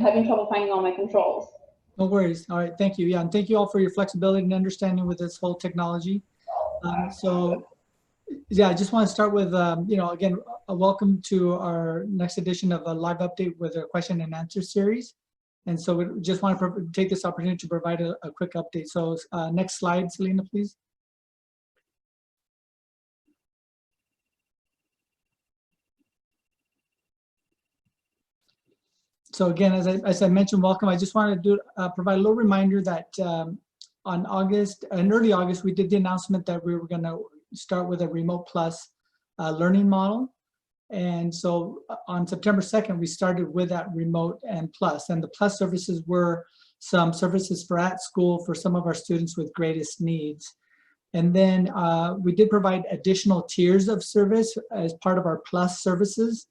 having trouble finding all my controls. No worries. All right, thank you. Yeah, and thank you all for your flexibility and understanding with this whole technology. So yeah, I just want to start with, again, a welcome to our next edition of a live update with a question and answer series. And so we just want to take this opportunity to provide a quick update. So next slide, Selena, please. So again, as I mentioned, welcome. I just wanted to provide a little reminder that in early August, we did the announcement that we were going to start with a remote plus learning model. And so on September 2nd, we started with that remote and plus. And the plus services were some services for at school for some of our students with greatest needs. And then we did provide additional tiers of service as part of our plus services.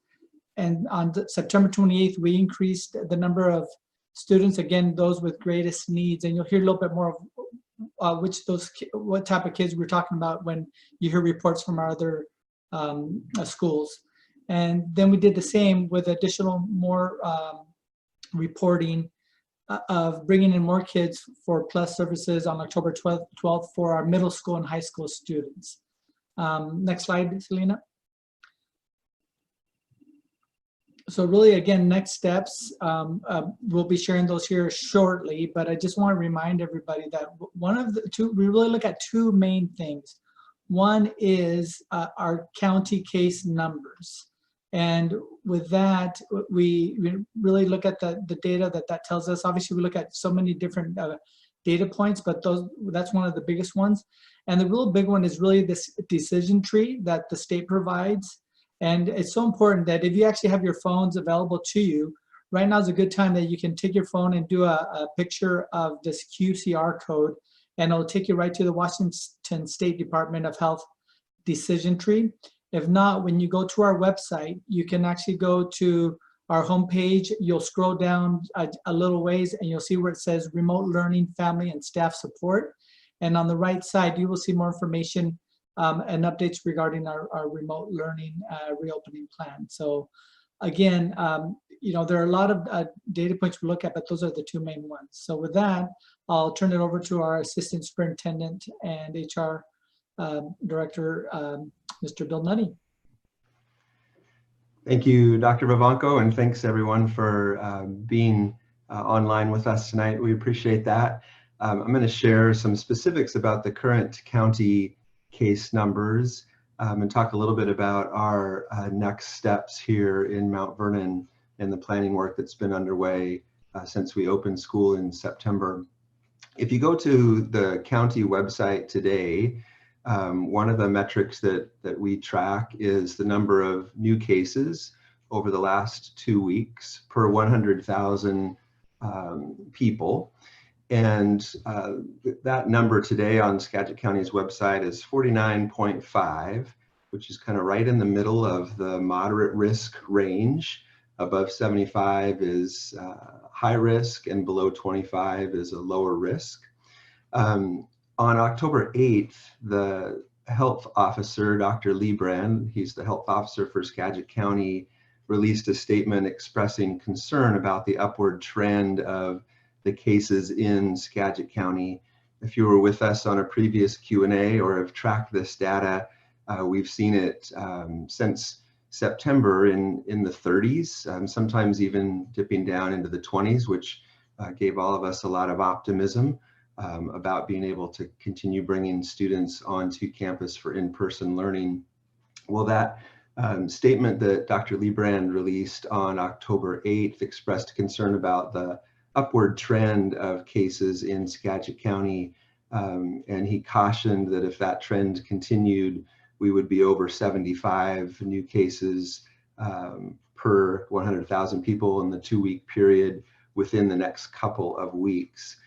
And on September 28th, we increased the number of students, again, those with greatest needs. And you'll hear a little bit more of what type of kids we're talking about when you hear reports from our other schools. And then we did the same with additional more reporting of bringing in more kids for plus services on October 12th for our middle school and high school students. Next slide, Selena. So really, again, next steps, we'll be sharing those here shortly, but I just want to remind everybody that one of the two, we really look at two main things. One is our county case numbers. And with that, we really look at the data that tells us. Obviously, we look at so many different data points, but that's one of the biggest ones. And the real big one is really this decision tree that the state provides. And it's so important that if you actually have your phones available to you, right now is a good time that you can take your phone and do a picture of this QCR code, and it'll take you right to the Washington State Department of Health decision tree. If not, when you go to our website, you can actually go to our homepage. You'll scroll down a little ways and you'll see where it says remote learning, family and staff support. And on the right side, you will see more information and updates regarding our remote learning reopening plan. So again, there are a lot of data points we look at, but those are the two main ones. So with that, I'll turn it over to our Assistant Superintendent and HR Director, Mr. Bill Nutty. Thank you, Dr. Vivanco, and thanks everyone for being online with us tonight. We appreciate that. I'm going to share some specifics about the current county case numbers and talk a little bit about our next steps here in Mount Vernon and the planning work that's been underway since we opened school in September. If you go to the county website today, one of the metrics that we track is the number of new cases over the last 2 weeks per 100,000 people. And that number today on Skagit County's website is 49.5, which is kind of right in the middle of the moderate risk range. Above 75 is high risk and below 25 is a lower risk. On October 8th, the health officer, Dr. Liebrand, he's the health officer for Skagit County, released a statement expressing concern about the upward trend of the cases in Skagit County. If you were with us on a previous Q&A or have tracked this data, we've seen it since September in the 30s, sometimes even dipping down into the 20s, which gave all of us a lot of optimism about being able to continue bringing students onto campus for in-person learning. Well, that statement that Dr. Liebrand released on October 8th expressed concern about the upward trend of cases in Skagit County, and he cautioned that if that trend continued, we would be over 75 new cases per 100,000 people in the 2-week period within the next couple of weeks.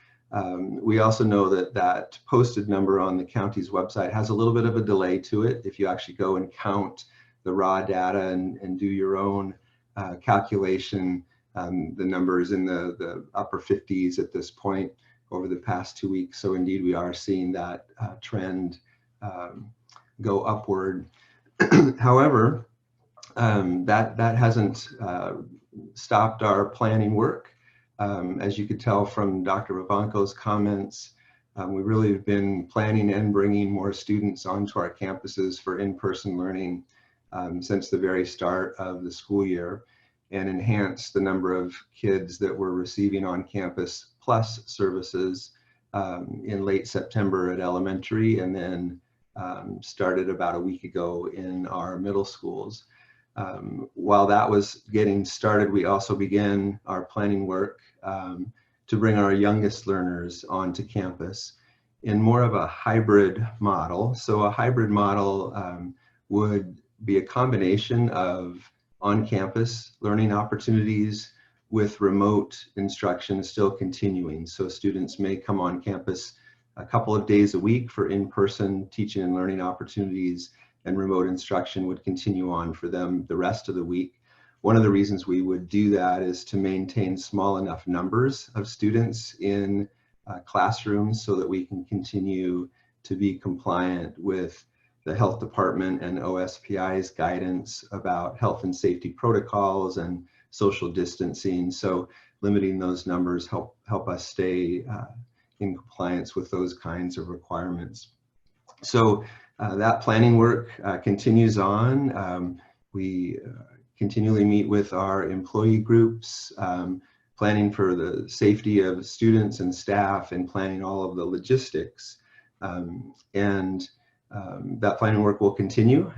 We also know that that posted number on the county's website has a little bit of a delay to it. If you actually go and count the raw data and do your own calculation, the number is in the upper 50s at this point over the past 2 weeks. So indeed, we are seeing that trend go upward. However, that hasn't stopped our planning work. As you could tell from Dr. Vivanco's comments, we really have been planning and bringing more students onto our campuses for in-person learning since the very start of the school year, and enhanced the number of kids that we're receiving on campus plus services in late September at elementary, and then started about a week ago in our middle schools. While that was getting started, we also began our planning work to bring our youngest learners onto campus in more of a hybrid model. So a hybrid model would be a combination of on-campus learning opportunities with remote instruction still continuing. So students may come on campus a couple of days a week for in-person teaching and learning opportunities, and remote instruction would continue on for them the rest of the week. One of the reasons we would do that is to maintain small enough numbers of students in classrooms so that we can continue to be compliant with the health department and OSPI's guidance about health and safety protocols and social distancing. So limiting those numbers help us stay in compliance with those kinds of requirements. So that planning work continues on. We continually meet with our employee groups, planning for the safety of students and staff, and planning all of the logistics. That planning work will continue,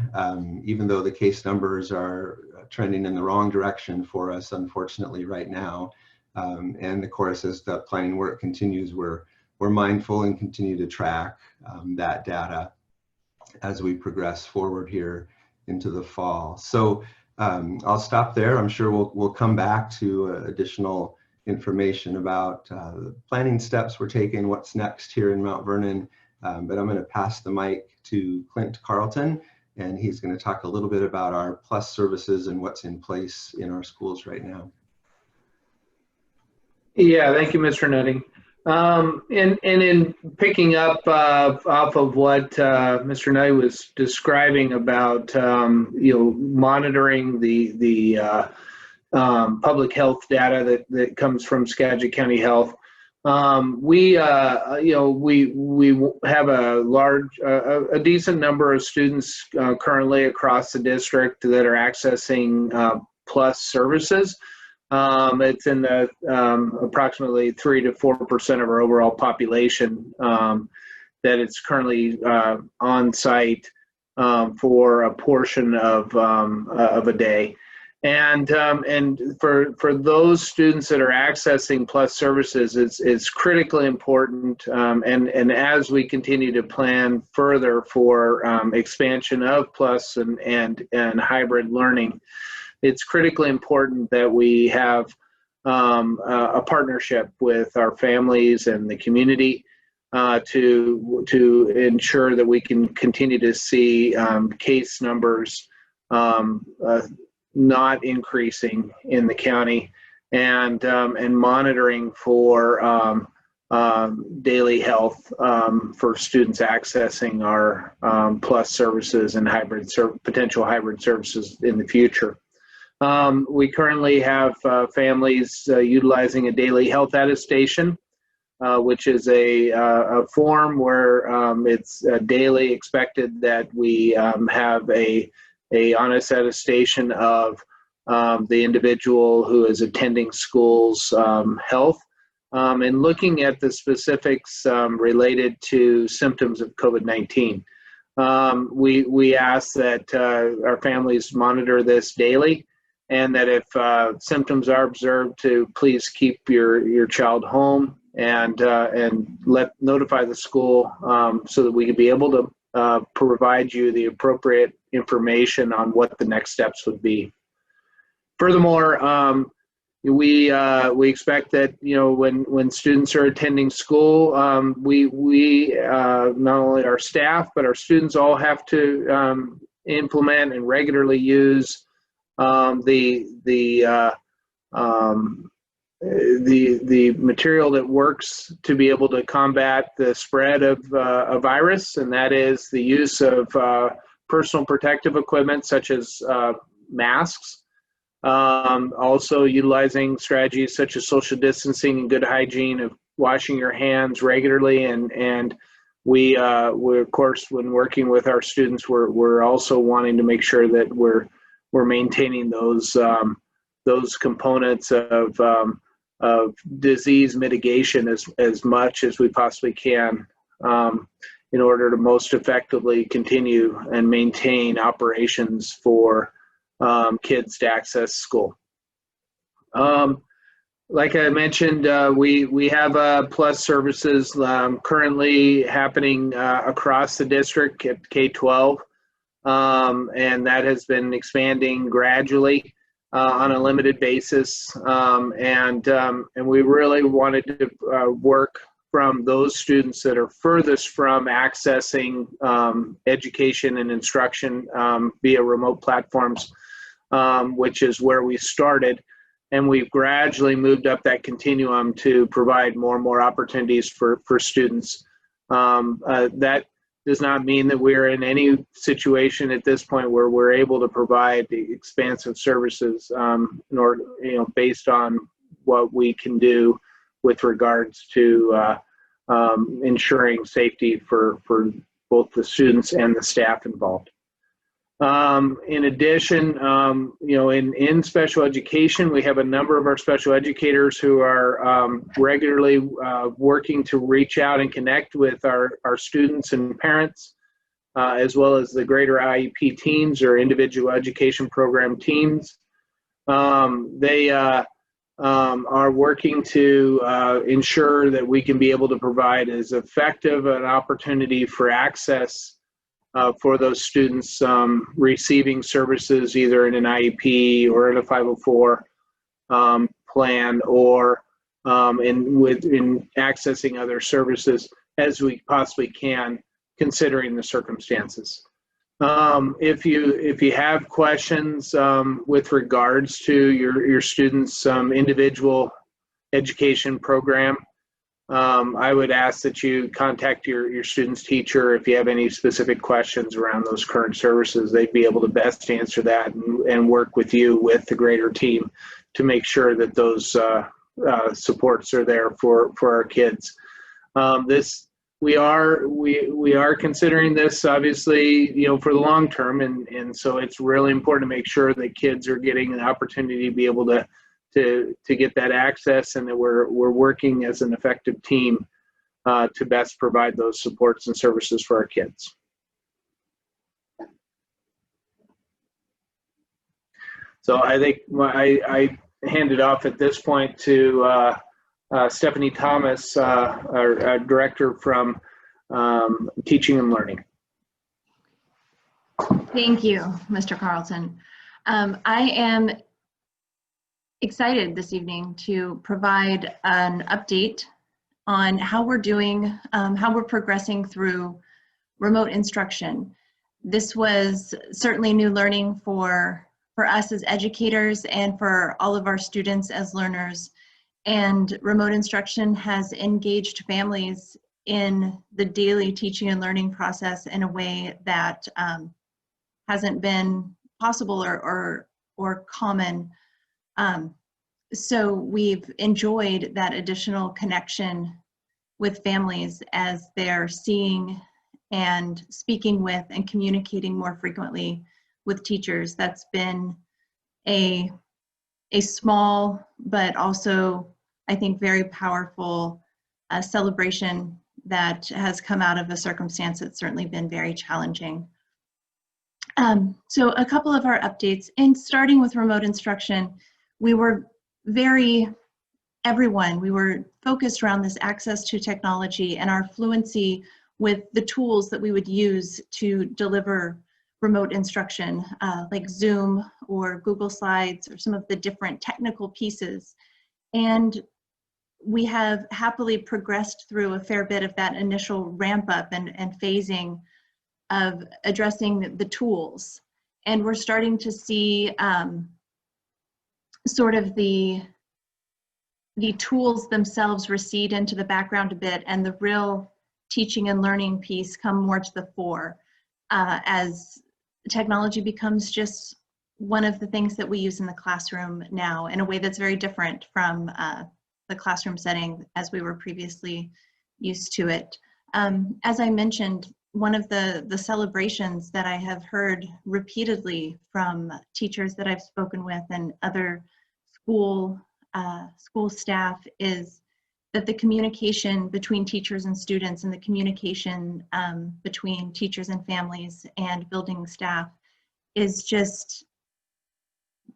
even though the case numbers are trending in the wrong direction for us, unfortunately, right now. And of course, as that planning work continues, we're mindful and continue to track that data as we progress forward here into the fall. So I'll stop there. I'm sure we'll come back to additional information about the planning steps we're taking, what's next here in Mount Vernon. But I'm going to pass the mic to Clint Carlton, and he's going to talk a little bit about our PLUS services and what's in place in our schools right now. Yeah, thank you, Mr. Nutting. And in picking up off of what Mr. Nutting was describing about monitoring the public health data that comes from Skagit County Health. We have a decent number of students currently across the district that are accessing PLUS services. It's in the approximately 3 to 4% of our overall population that it's currently on site for a portion of a day. And for those students that are accessing PLUS services, it's critically important. And as we continue to plan further for expansion of PLUS and hybrid learning, it's critically important that we have a partnership with our families and the community to ensure that we can continue to see case numbers not increasing in the county, and monitoring for daily health for students accessing our PLUS services and potential hybrid services in the future. We currently have families utilizing a daily health attestation, which is a form where it's daily expected that we have a honest attestation of the individual who is attending school's health, and looking at the specifics related to symptoms of COVID-19. We ask that our families monitor this daily, and that if symptoms are observed, to please keep your child home and notify the school so that we can be able to provide you the appropriate information on what the next steps would be. Furthermore, we expect that when students are attending school, we not only our staff but our students all have to implement and regularly use the material that works to be able to combat the spread of a virus, and that is the use of personal protective equipment such as masks, Also utilizing strategies such as social distancing and good hygiene of washing your hands regularly. And we of course, when working with our students, we're also wanting to make sure that we're maintaining those components of disease mitigation as much as we possibly can, in order to most effectively continue and maintain operations for kids to access school. Like I mentioned, we have PLUS services currently happening across the district at K-12, and that has been expanding gradually on a limited basis, and we really wanted to work from those students that are furthest from accessing education and instruction via remote platforms, which is where we started. And we've gradually moved up that continuum to provide more and more opportunities for students. That does not mean that we're in any situation at this point where we're able to provide the expansive services in order, based on what we can do with regards to ensuring safety for both the students and the staff involved. In addition, in special education, we have a number of our special educators who are regularly working to reach out and connect with our students and parents, as well as the greater IEP teams or individual education program teams. They are working to ensure that we can be able to provide as effective an opportunity for access for those students receiving services either in an IEP or in a 504 plan, or in accessing other services as we possibly can, considering the circumstances. If you have questions with regards to your students' individual education program, I would ask that you contact your student's teacher if you have any specific questions around those current services. They'd be able to best answer that and work with you with the greater team to make sure that those supports are there for our kids. We are considering this, obviously, for the long term, and so it's really important to make sure that kids are getting an opportunity to be able to get that access, and that we're working as an effective team to best provide those supports and services for our kids. So I think I hand it off at this point to Stephanie Thomas, our director from Teaching and Learning. Thank you, Mr. Carlson. I am excited this evening to provide an update on how we're doing, how we're progressing through remote instruction. This was certainly new learning for us as educators and for all of our students as learners. And remote instruction has engaged families in the daily teaching and learning process in a way that hasn't been possible or common. So we've enjoyed that additional connection with families as they're seeing and speaking with and communicating more frequently with teachers. That's been a small, but also, I think, very powerful celebration that has come out of a circumstance that's certainly been very challenging. So a couple of our updates, and starting with remote instruction, we were we were focused around this access to technology and our fluency with the tools that we would use to deliver remote instruction, like Zoom or Google Slides or some of the different technical pieces. And we have happily progressed through a fair bit of that initial ramp up and phasing of addressing the tools. And we're starting to see sort of the tools themselves recede into the background a bit, and the real teaching and learning piece come more to the fore as technology becomes just one of the things that we use in the classroom now in a way that's very different from the classroom setting as we were previously used to it. As I mentioned, one of the celebrations that I have heard repeatedly from teachers that I've spoken with and other school staff is that the communication between teachers and students and the communication between teachers and families and building staff is just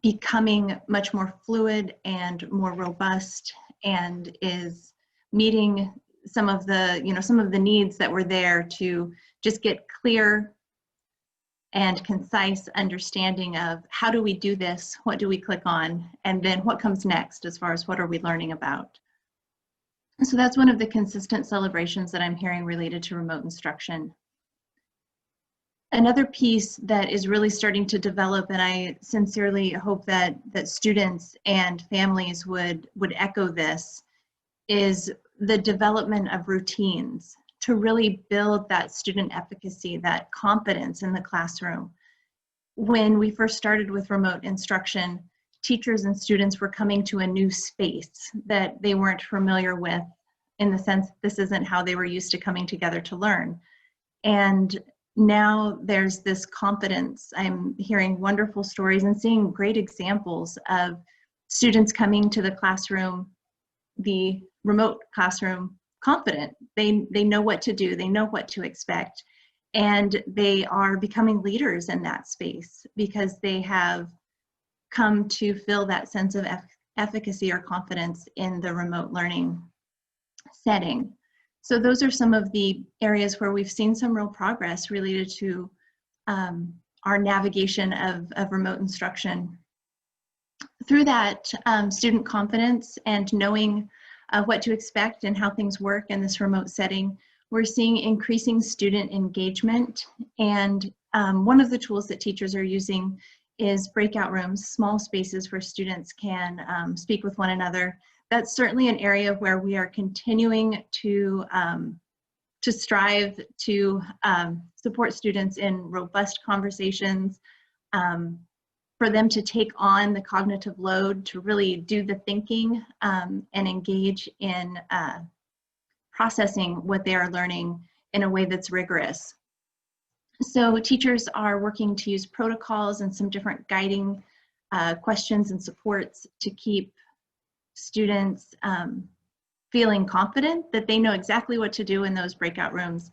becoming much more fluid and more robust, and is meeting some of the needs that were there to just get clear and concise understanding of how do we do this, what do we click on, and then what comes next as far as what are we learning about. So that's one of the consistent celebrations that I'm hearing related to remote instruction. Another piece that is really starting to develop, and I sincerely hope that students and families would echo this, is the development of routines to really build that student efficacy, that confidence in the classroom. When we first started with remote instruction, teachers and students were coming to a new space that they weren't familiar with, in the sense this isn't how they were used to coming together to learn. And now there's this confidence. I'm hearing wonderful stories and seeing great examples of students coming to the classroom, the remote classroom, confident. They know what to do, they know what to expect, and they are becoming leaders in that space because they have come to feel that sense of efficacy or confidence in the remote learning setting. So those are some of the areas where we've seen some real progress related to our navigation of remote instruction. Through that student confidence and knowing what to expect and how things work in this remote setting, we're seeing increasing student engagement. And one of the tools that teachers are using is breakout rooms, small spaces where students can speak with one another. That's certainly an area where we are continuing to strive to support students in robust conversations, for them to take on the cognitive load, to really do the thinking and engage in processing what they are learning in a way that's rigorous. So teachers are working to use protocols and some different guiding questions and supports to keep students feeling confident that they know exactly what to do in those breakout rooms.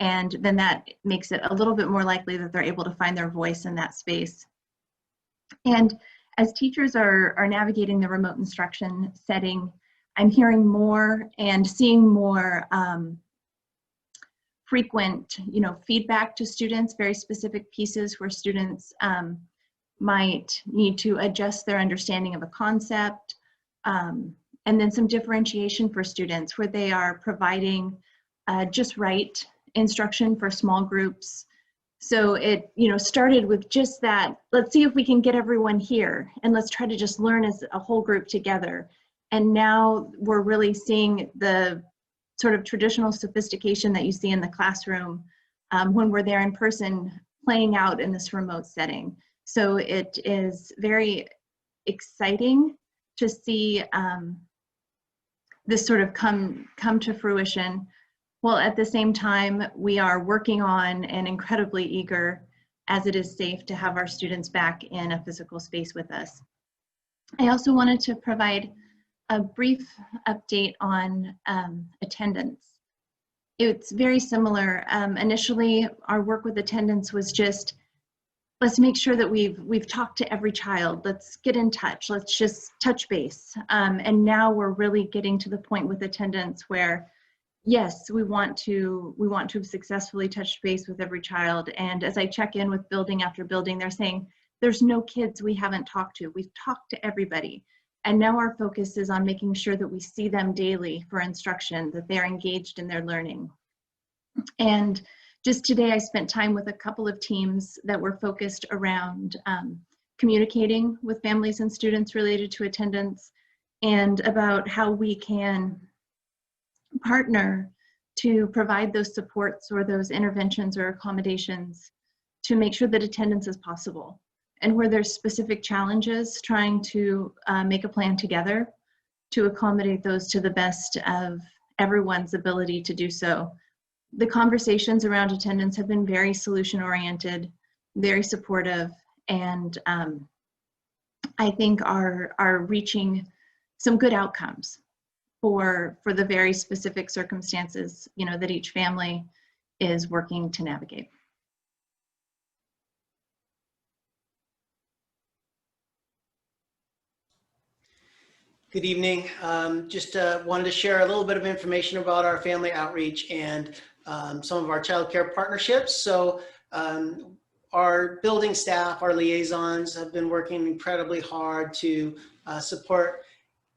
And then that makes it a little bit more likely that they're able to find their voice in that space. And as teachers are navigating the remote instruction setting, I'm hearing more and seeing more frequent, feedback to students, very specific pieces where students might need to adjust their understanding of a concept, and then some differentiation for students where they are providing just right instruction for small groups. So it started with just that, let's see if we can get everyone here and let's try to just learn as a whole group together. And now we're really seeing the sort of traditional sophistication that you see in the classroom when we're there in person playing out in this remote setting. So it is very exciting to see this sort of come to fruition, while at the same time we are working on and incredibly eager, as it is safe, to have our students back in a physical space with us. I also wanted to provide a brief update on attendance. It's very similar. Initially, our work with attendance was just, let's make sure that we've talked to every child. Let's get in touch. Let's just touch base. And now we're really getting to the point with attendance where, yes, we want to have successfully touched base with every child. And as I check in with building after building, they're saying there's no kids we haven't talked to. We've talked to everybody. And now our focus is on making sure that we see them daily for instruction, that they're engaged in their learning. And just today, I spent time with a couple of teams that were focused around communicating with families and students related to attendance, and about how we can partner to provide those supports or those interventions or accommodations to make sure that attendance is possible. and where there's specific challenges, trying to make a plan together to accommodate those to the best of everyone's ability to do so. The conversations around attendance have been very solution-oriented, very supportive, and I think are reaching some good outcomes for the very specific circumstances, you know, that each family is working to navigate. Good evening. Just wanted to share a little bit of information about our family outreach and some of our child care partnerships. So our building staff, our liaisons have been working incredibly hard to support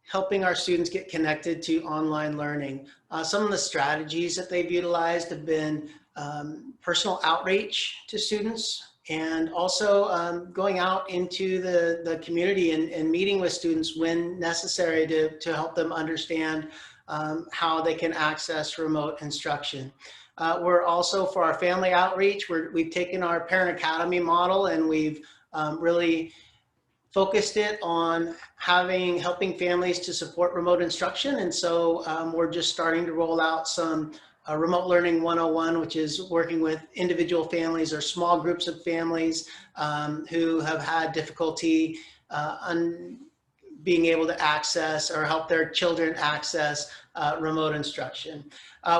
helping our students get connected to online learning. Some of the strategies that they've utilized have been personal outreach to students, and also going out into the community and meeting with students when necessary to help them understand how they can access remote instruction. We're also, for our family outreach, we've taken our Parent Academy model and we've really focused it on helping families to support remote instruction. And so we're just starting to roll out some Remote Learning 101, which is working with individual families or small groups of families who have had difficulty being able to access or help their children access remote instruction.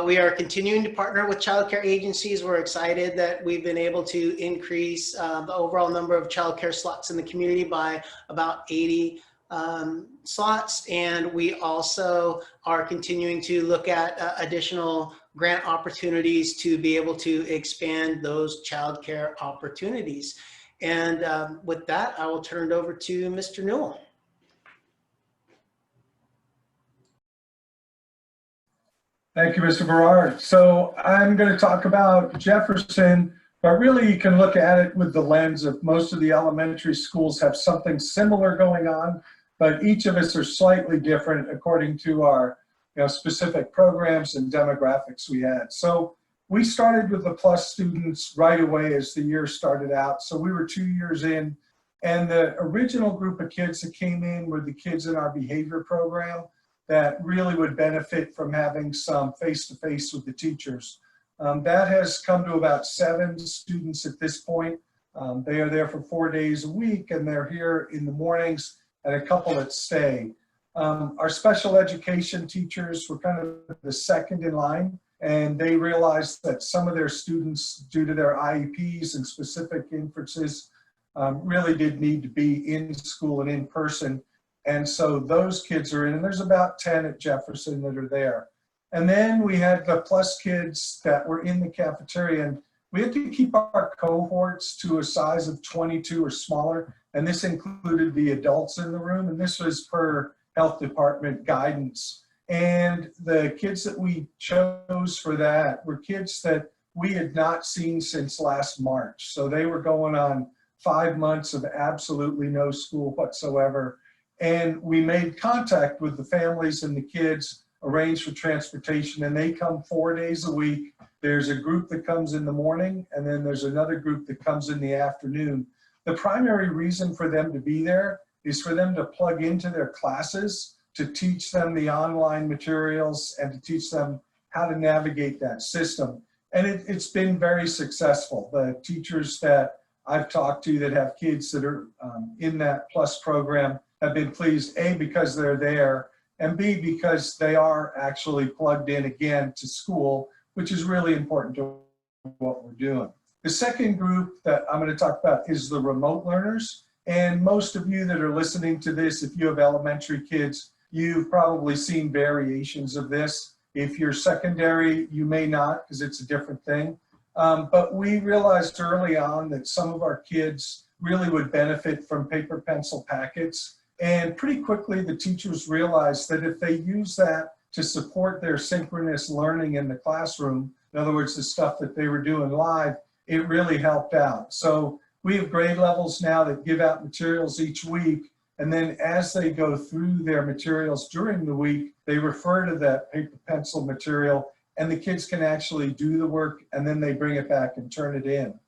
We are continuing to partner with childcare agencies. We're excited that we've been able to increase the overall number of childcare slots in the community by about 80 slots. And we also are continuing to look at additional grant opportunities to be able to expand those childcare opportunities. And with that, I will turn it over to Mr. Newell. Thank you, Mr. Berard. So I'm going to talk about Jefferson, but really you can look at it with the lens of most of the elementary schools have something similar going on, but each of us are slightly different according to our specific programs and demographics we had. So we started with the plus students right away as the year started out. So we were 2 years in, and the original group of kids that came in were the kids in our behavior program that really would benefit from having some face-to-face with the teachers. That has come to about 7 students at this point. They are there for 4 days a week, and they're here in the mornings, and a couple that stay. Our special education teachers were kind of the second in line, and they realized that some of their students, due to their IEPs and specific inferences, really did need to be in school and in person. And so those kids are in, and there's about 10 at Jefferson that are there. And then we had the plus kids that were in the cafeteria, and we had to keep our cohorts to a size of 22 or smaller. And this included the adults in the room, and this was per health department guidance. And the kids that we chose for that were kids that we had not seen since last March. So they were going on 5 months of absolutely no school whatsoever. And we made contact with the families and the kids, arranged for transportation, and they come 4 days a week. There's a group that comes in the morning, and then there's another group that comes in the afternoon. The primary reason for them to be there is for them to plug into their classes, to teach them the online materials, and to teach them how to navigate that system. And it's been very successful. The teachers that I've talked to that have kids that are in that plus program have been pleased, A, because they're there, and B, because they are actually plugged in again to school, which is really important to what we're doing. The second group that I'm going to talk about is the remote learners. And most of you that are listening to this, if you have elementary kids, you've probably seen variations of this. If you're secondary, you may not, because it's a different thing. But we realized early on that some of our kids really would benefit from paper pencil packets. And pretty quickly, the teachers realized that if they use that to support their synchronous learning in the classroom, in other words, the stuff that they were doing live, it really helped out. So we have grade levels now that give out materials each week. And then as they go through their materials during the week, they refer to that paper pencil material, and the kids can actually do the work, and then they bring it back and turn it in.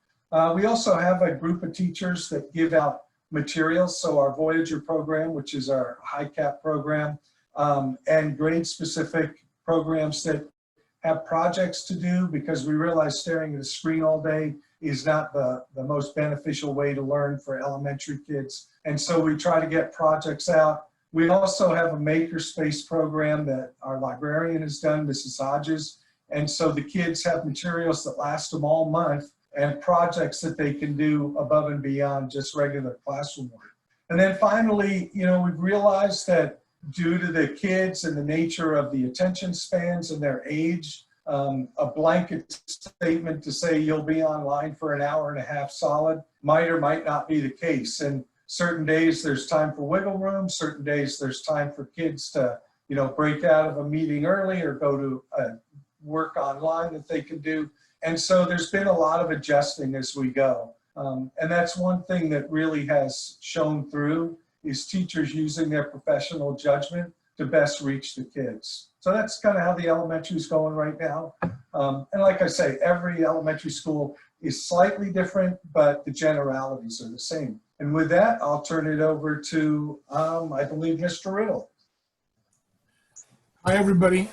We also have a group of teachers that give out materials. So our Voyager program, which is our high cap program, and grade specific programs that have projects to do, because we realize staring at a screen all day is not the most beneficial way to learn for elementary kids. And so we try to get projects out. We also have a makerspace program that our librarian has done, Mrs. Hodges. And so the kids have materials that last them all month and projects that they can do above and beyond just regular classroom work. And then finally, you know, we've realized that due to the kids and the nature of the attention spans and their age, a blanket statement to say you'll be online for an hour and a half solid might or might not be the case. And certain days there's time for wiggle room, certain days there's time for kids to, you know, break out of a meeting early or go to work online that they can do. And so there's been a lot of adjusting as we go. And that's one thing that really has shown through is teachers using their professional judgment to best reach the kids. So that's kind of how the elementary is going right now. And like I say, every elementary school is slightly different, but the generalities are the same. And with that, I'll turn it over to, I believe, Mr. Riddle. Hi, everybody.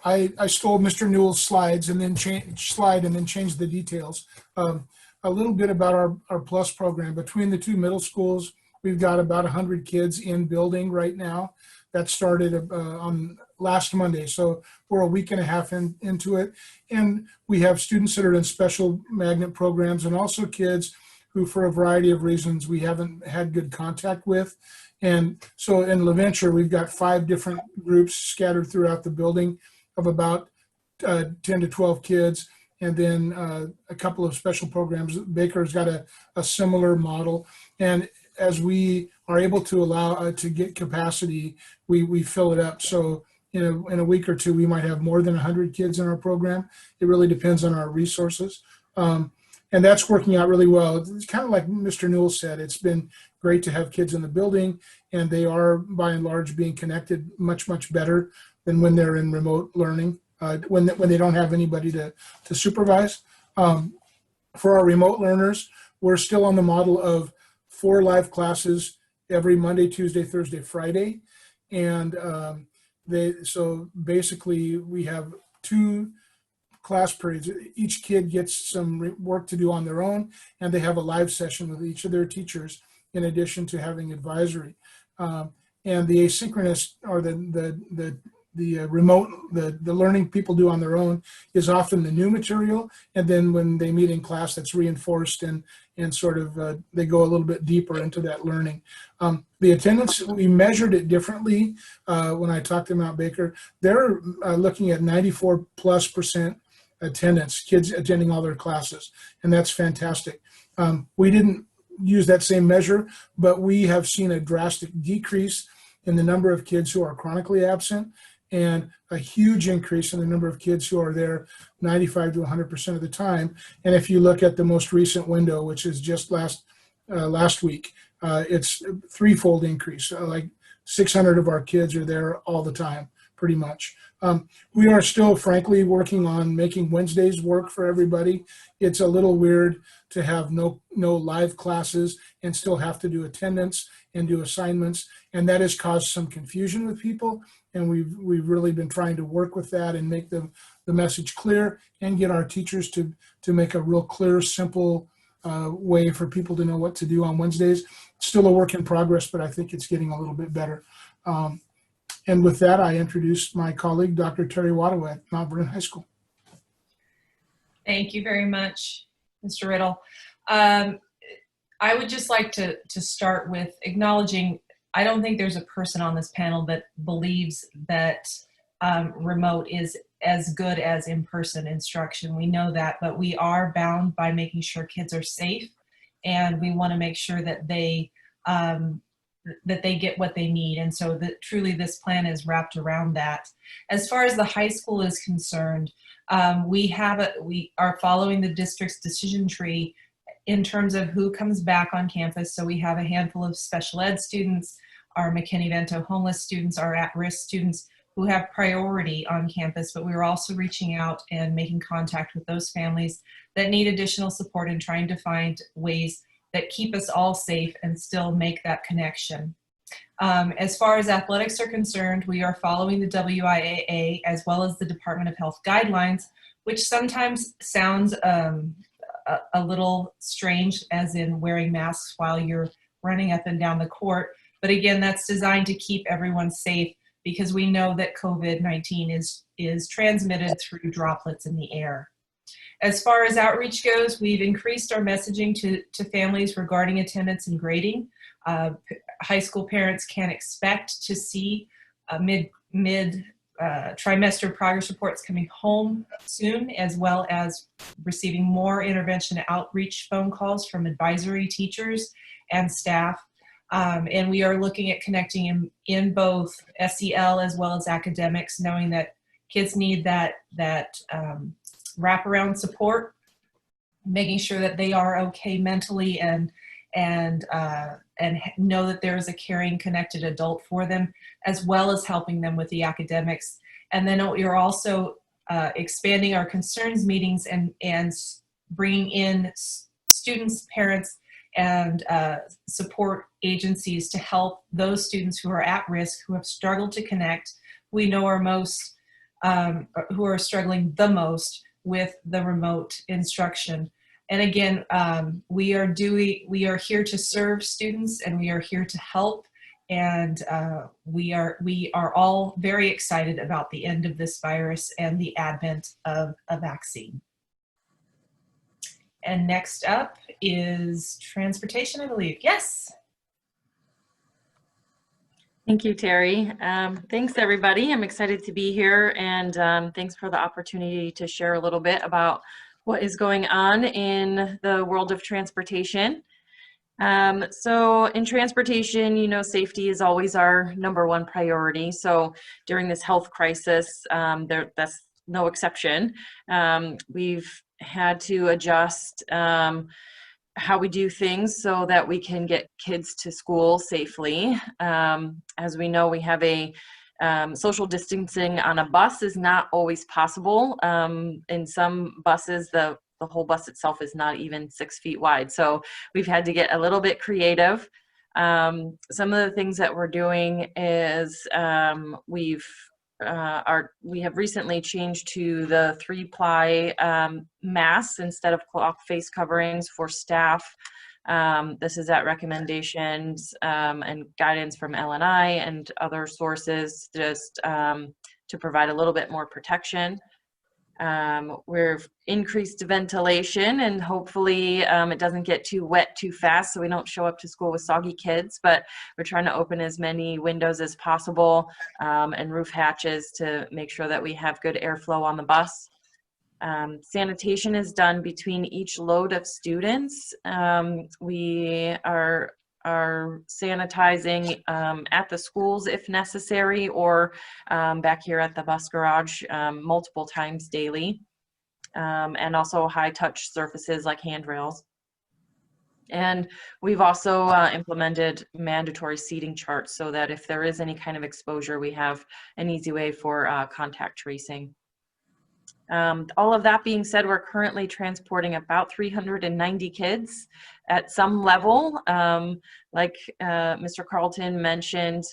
I stole Mr. Newell's slides and then changed the details. A little bit about our Plus program. Between the two middle schools, we've got about 100 kids in building right now. That started on last Monday, so we're a week and a half into it. And we have students that are in special magnet programs and also kids who, for a variety of reasons, we haven't had good contact with. And so in LaVenture, we've got 5 different groups scattered throughout the building of about 10 to 12 kids, and then a couple of special programs. Baker's got a similar model. And as we are able to allow to get capacity, we fill it up. So in a week or two, we might have more than 100 kids in our program. It really depends on our resources. And that's working out really well. It's kind of like Mr. Newell said, it's been great to have kids in the building, and they are by and large being connected much, much better than when they're in remote learning, when they don't have anybody to supervise. For our remote learners, we're still on the model of 4 live classes every Monday, Tuesday, Thursday, Friday. And so basically we have 2 class periods. Each kid gets some work to do on their own, and they have a live session with each of their teachers in addition to having advisory. And the asynchronous, or the remote, the learning people do on their own is often the new material. And then when they meet in class, that's reinforced and sort of they go a little bit deeper into that learning. The attendance, we measured it differently when I talked to Mount Baker. They're looking at 94+% attendance, kids attending all their classes, and that's fantastic. We didn't use that same measure, but we have seen a drastic decrease in the number of kids who are chronically absent, and a huge increase in the number of kids who are there 95 to 100% of the time. And if you look at the most recent window, which is just last week, it's a 3-fold increase. Like 600 of our kids are there all the time, pretty much. We are still, frankly, working on making Wednesdays work for everybody. It's a little weird to have no live classes and still have to do attendance and do assignments, and that has caused some confusion with people. And we've really been trying to work with that and make the message clear and get our teachers to make a real clear, simple way for people to know what to do on Wednesdays. Still a work in progress, but I think it's getting a little bit better. And with that, I introduced my colleague, Dr. Terri Wattawa at Mount Vernon High School. Thank you very much, Mr. Riddle. I would just like to start with acknowledging, I don't think there's a person on this panel that believes that remote is as good as in-person instruction. We know that, but we are bound by making sure kids are safe, and we want to make sure that they get what they need. And so that truly this plan is wrapped around that. As far as the high school is concerned, we are following the district's decision tree in terms of who comes back on campus. So we have a handful of special ed students, our McKinney-Vento homeless students, our at-risk students who have priority on campus, but we were also reaching out and making contact with those families that need additional support and trying to find ways that keep us all safe and still make that connection. As far as athletics are concerned, we are following the WIAA as well as the Department of Health guidelines, which sometimes sounds a little strange, as in wearing masks while you're running up and down the court. But again, that's designed to keep everyone safe, because we know that COVID-19 is transmitted through droplets in the air. As far as outreach goes, we've increased our messaging to families regarding attendance and grading. High school parents can expect to see mid-trimester progress reports coming home soon, as well as receiving more intervention outreach phone calls from advisory teachers and staff. And we are looking at connecting in both SEL as well as academics, knowing that kids need that wraparound support, making sure that they are okay mentally and know that there is a caring, connected adult for them, as well as helping them with the academics. And then we are also expanding our concerns meetings and bringing in students, parents, and support agencies to help those students who are at risk, who have struggled to connect, we know are most, who are struggling the most with the remote instruction. And again, we are here to serve students, and we are here to help. And we are all very excited about the end of this virus and the advent of a vaccine. And next up is transportation, I believe. Yes. Thank you, Terry. Thanks, everybody. I'm excited to be here, and thanks for the opportunity to share a little bit about what is going on in the world of transportation. So in transportation, you know, safety is always our #1 priority. So during this health crisis, that's no exception. We've had to adjust how we do things so that we can get kids to school safely. As we know, we have a social distancing on a bus is not always possible. In some buses, the whole bus itself is not even 6 feet wide. So we've had to get a little bit creative. Some of the things that we're doing is we have recently changed to the 3-ply masks instead of cloth face coverings for staff. This is at recommendations and guidance from LNI and other sources, just to provide a little bit more protection. We've increased ventilation, and hopefully it doesn't get too wet too fast so we don't show up to school with soggy kids, but we're trying to open as many windows as possible and roof hatches to make sure that we have good airflow on the bus. Sanitation is done between each load of students. We are sanitizing at the schools if necessary, or back here at the bus garage multiple times daily, and also high touch surfaces like handrails. And we've also implemented mandatory seating charts so that if there is any kind of exposure, we have an easy way for contact tracing. All of that being said, we're currently transporting about 390 kids at some level. Like Mr. Carlton mentioned,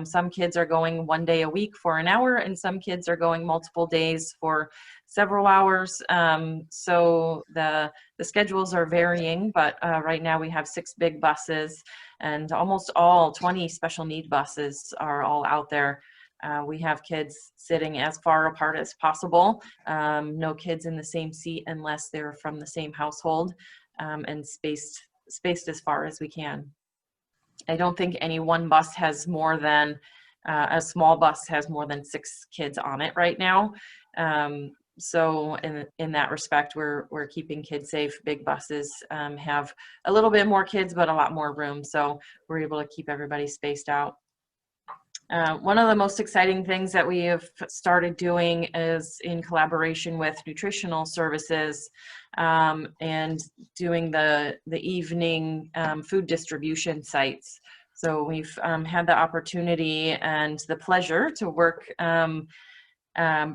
some kids are going 1 day a week for an hour, and some kids are going multiple days for several hours. So the schedules are varying, but right now we have 6 big buses, and almost all 20 special need buses are all out there. We have kids sitting as far apart as possible, no kids in the same seat unless they're from the same household, and spaced as far as we can. I don't think any one bus has more than, a small bus has more than 6 kids on it right now. So in that respect, we're keeping kids safe. Big buses have a little bit more kids, but a lot more room. So we're able to keep everybody spaced out. One of the most exciting things that we have started doing is in collaboration with nutritional services and doing the evening food distribution sites So we've had the opportunity and the pleasure to work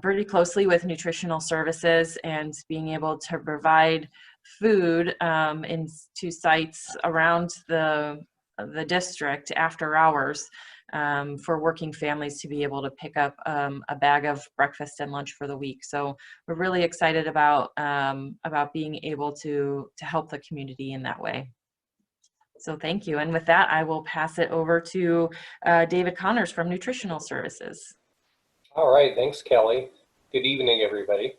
pretty closely with nutritional services and being able to provide food in 2 sites around the district after hours for working families to be able to pick up a bag of breakfast and lunch for the week. So we're really excited about being able to help the community in that way. So thank you. And with that, I will pass it over to David Connors from Nutritional Services. All right, thanks, Kelly. Good evening, everybody.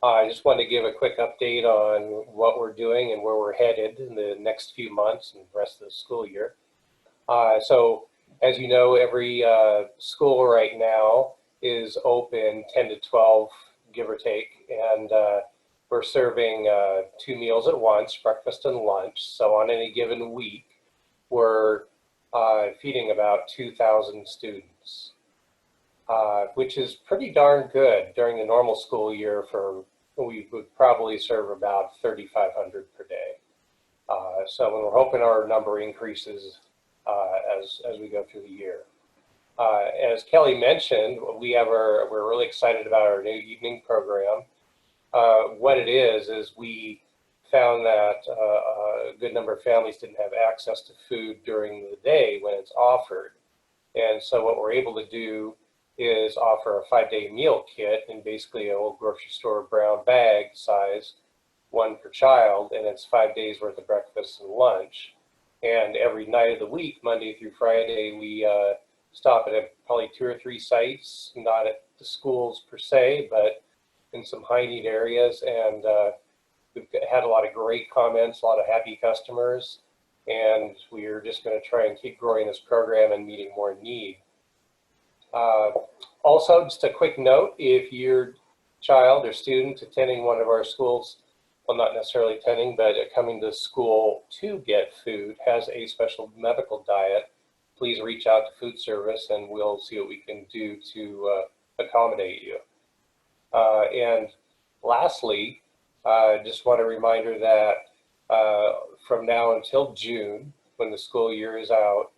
I just wanted to give a quick update on what we're doing and where we're headed in the next few months and the rest of the school year. So as you know, every school right now is open 10 to 12, give or take, and we're serving 2 meals at once, breakfast and lunch. So on any given week, we're feeding about 2,000 students, which is pretty darn good. During the normal school year, we would probably serve about 3,500 per day. So we're hoping our number increases as we go through the year. As Kelly mentioned, we're really excited about our new evening program. What it is we found that a good number of families didn't have access to food during the day when it's offered. And so what we're able to do is offer a 5-day meal kit in basically an old grocery store brown bag size, 1 per child, and it's 5 days worth of breakfast and lunch. And every night of the week, Monday through Friday, we stop at probably 2 or 3 sites, not at the schools per se, but in some high need areas. And we've had a lot of great comments, a lot of happy customers, and we're just going to try and keep growing this program and meeting more need. Also, just a quick note, if your child or student attending one of our schools, well, not necessarily attending, but coming to school to get food, has a special medical diet, please reach out to food service and we'll see what we can do to accommodate you. And lastly, just want a reminder that from now until June, when the school year is out,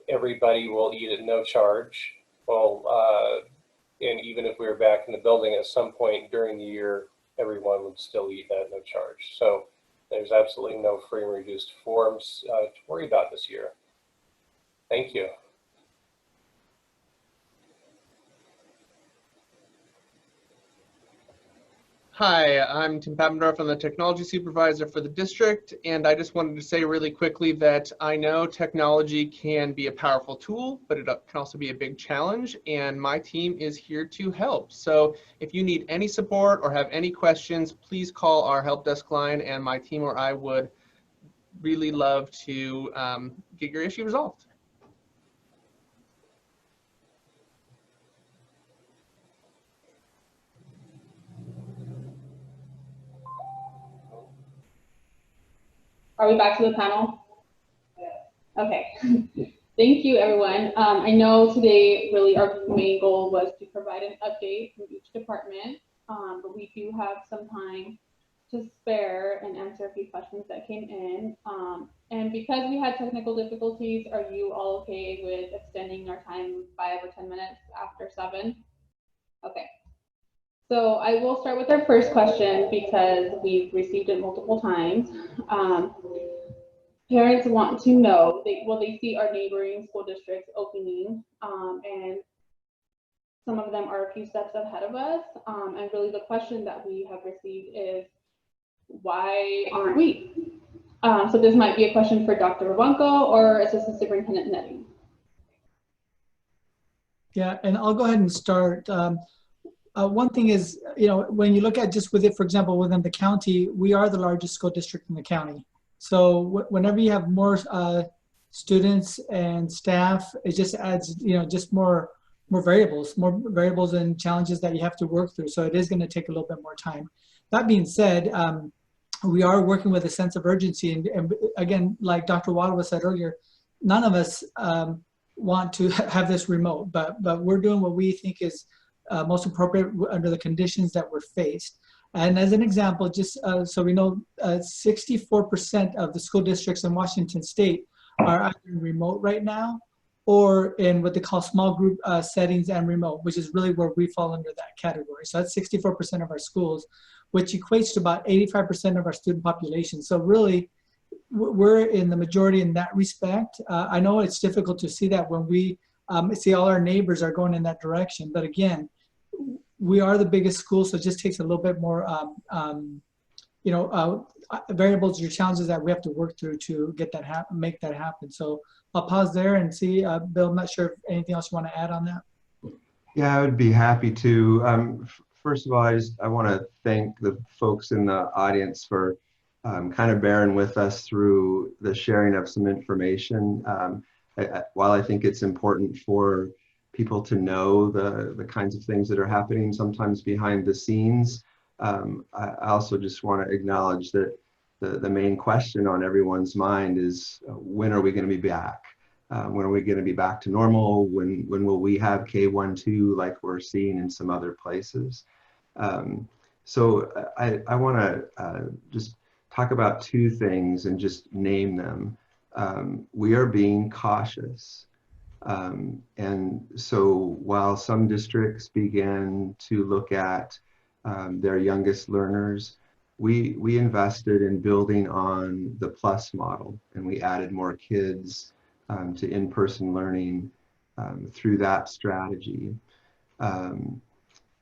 everybody will eat at no charge. Well, and even if we were back in the building at some point during the year, everyone would still eat at no charge. So there's absolutely no free and reduced forms to worry about this year. Thank you. Hi, I'm Tim Papendorf. I'm the technology supervisor for the district, and I just wanted to say really quickly that I know technology can be a powerful tool, but it can also be a big challenge, and my team is here to help. So if you need any support or have any questions, please call our help desk line, and my team or I would really love to get your issue resolved. Are we back to the panel? Okay. Thank you, everyone. I know today really our main goal was to provide an update from each department, but we do have some time to spare and answer a few questions that came in. And because we had technical difficulties, are you all okay with extending our time 5 or 10 minutes after 7? Okay. So I will start with our first question because we've received it multiple times. Parents want to know, they see our neighboring school districts opening, and some of them are a few steps ahead of us. And really the question that we have received is, why aren't we? So this might be a question for Dr. Ravanko or Assistant Superintendent Netting. Yeah, and I'll go ahead and start. One thing is, when you look at just with it, for example, within the county, we are the largest school district in the county. So whenever you have more students and staff, it just adds, just more variables and challenges that you have to work through. So it is going to take a little bit more time. That being said, we are working with a sense of urgency. And again, like Dr. Wattawa said earlier, none of us want to have this remote, but we're doing what we think is most appropriate under the conditions that we're faced. And as an example, just so we know, 64% of the school districts in Washington State are either remote right now or in what they call small group settings and remote, which is really where we fall under that category. So that's 64% of our schools, which equates to about 85% of our student population. So really, we're in the majority in that respect. I know it's difficult to see that when we see all our neighbors are going in that direction. But again, we are the biggest school, so it just takes a little bit more, variables or challenges that we have to work through to get that make that happen. So I'll pause there and see, Bill, I'm not sure if anything else you want to add on that. Yeah, I would be happy to. First of all, I want to thank the folks in the audience for kind of bearing with us through the sharing of some information. While I think it's important for people to know the kinds of things that are happening sometimes behind the scenes, I also just want to acknowledge that the main question on everyone's mind is, when are we going to be back? When are we going to be back to normal? When will we have K-1-2 like we're seeing in some other places? So I want to just talk about two things and just name them. We are being cautious. And so while some districts began to look at their youngest learners, we invested in building on the PLUS model, and we added more kids to in-person learning through that strategy.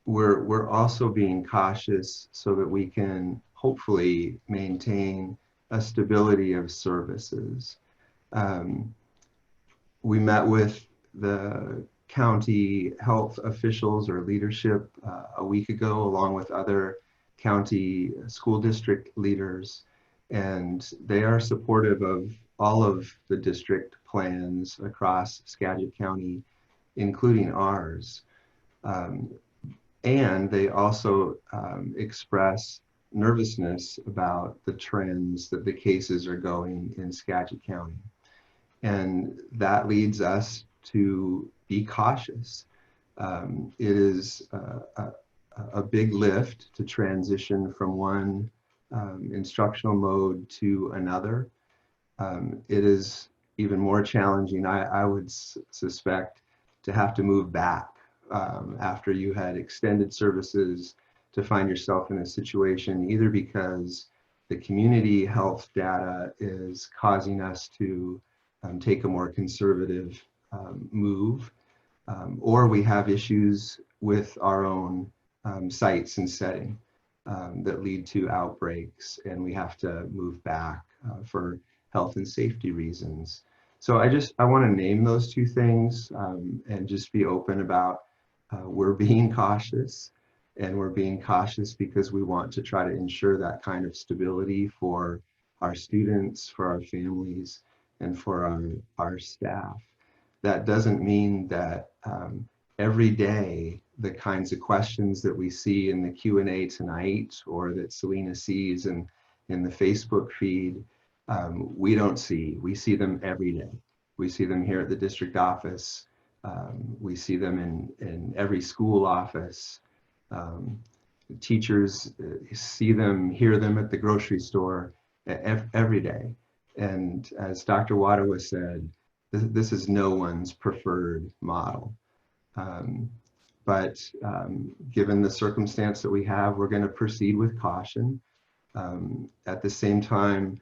We're also being cautious so that we can hopefully maintain a stability of services. We met with the county health officials or leadership a week ago, along with other county school district leaders, and they are supportive of all of the district plans across Skagit County, including ours. And they also express nervousness about the trends that the cases are going in Skagit County. And that leads us to be cautious. It is a big lift to transition from one instructional mode to another. It is even more challenging, I would suspect, to have to move back after you had extended services, to find yourself in a situation either because the community health data is causing us to take a more conservative move, or we have issues with our own sites and setting that lead to outbreaks, and we have to move back for health and safety reasons. So I want to name those two things and just be open about we're being cautious, and we're being cautious because we want to try to ensure that kind of stability for our students, for our families, and for our staff. That doesn't mean that every day the kinds of questions that we see in the Q&A tonight, or that Selena sees in the Facebook feed, we don't see. We see them every day. We see them here at the district office. We see them in every school office. Teachers see them, hear them at the grocery store every day. And as Dr. Wattawa said, this is no one's preferred model. But given the circumstance that we have, we're going to proceed with caution. At the same time,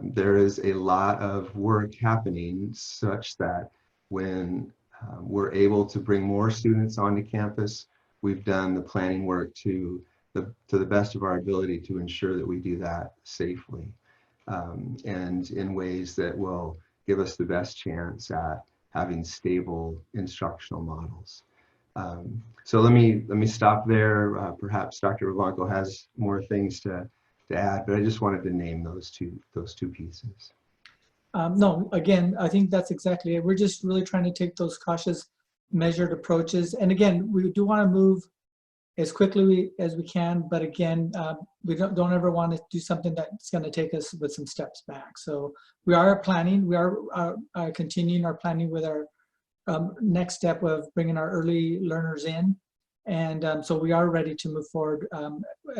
there is a lot of work happening such that when we're able to bring more students onto campus, we've done the planning work to the best of our ability to ensure that we do that safely and in ways that will give us the best chance at having stable instructional models. So let me stop there. Perhaps Dr. Ravanko has more things to add, but I just wanted to name those two pieces. No, again, I think that's exactly it. We're just really trying to take those cautious, measured approaches. And again, we do want to move as quickly as we can, but again, we don't ever want to do something that's going to take us with some steps back. So we are planning, we are continuing our planning with our next step of bringing our early learners in. And so we are ready to move forward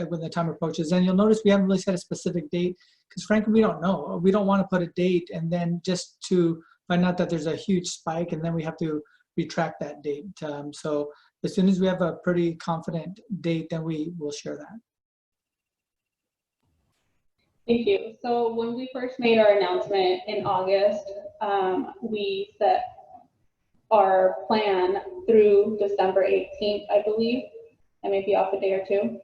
when the time approaches. And you'll notice we haven't really set a specific date because frankly, we don't know. We don't want to put a date and then just to find out that there's a huge spike and then we have to retract that date. So as soon as we have a pretty confident date, then we will share that. Thank you. So when we first made our announcement in August, we set our plan through December 18th, I believe. I may be off a day or two.